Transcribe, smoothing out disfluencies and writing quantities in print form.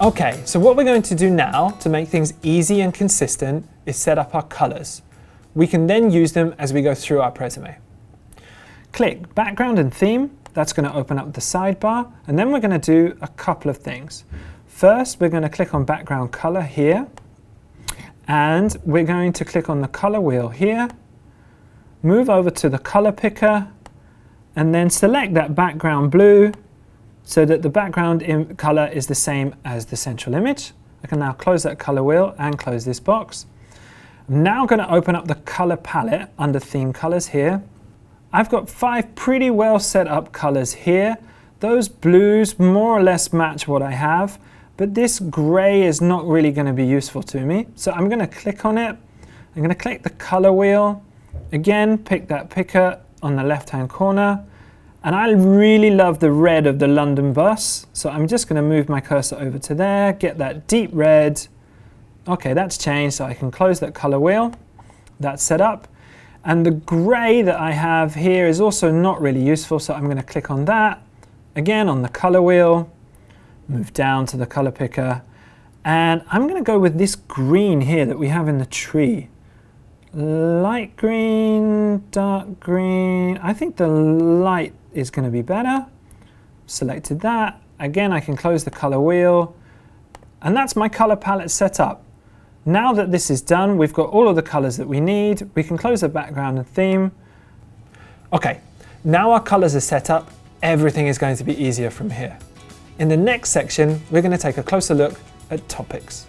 Okay, so what we're going to do now to make things easy and consistent is set up our colors. We can then use them as we go through our Prezume. Click Background and Theme. That's going to open up the sidebar, and then we're going to do a couple of things. First, we're going to click on Background Color here, and we're going to click on the color wheel here, move over to the color picker, and then select that background blue so that the background color is the same as the central image. I can now close that color wheel and close this box. I'm now going to open up the color palette under Theme Colors here. I've got 5 pretty well set up colors here. Those blues more or less match what I have, but this gray is not really going to be useful to me. So I'm going to click on it. I'm going to click the color wheel. Again, pick that picker on the left-hand corner. And I really love the red of the London bus. So I'm just going to move my cursor over to there, get that deep red. Okay, that's changed, so I can close that color wheel. That's set up. And the gray that I have here is also not really useful, so I'm going to click on that. Again, on the color wheel, move down to the color picker. And I'm going to go with this green here that we have in the tree. Light green, dark green. I think the light is going to be better. Selected that. Again, I can close the color wheel. And that's my color palette set up. Now that this is done, we've got all of the colors that we need. We can close the background and theme. Okay, now our colors are set up. Everything is going to be easier from here. In the next section, we're going to take a closer look at topics.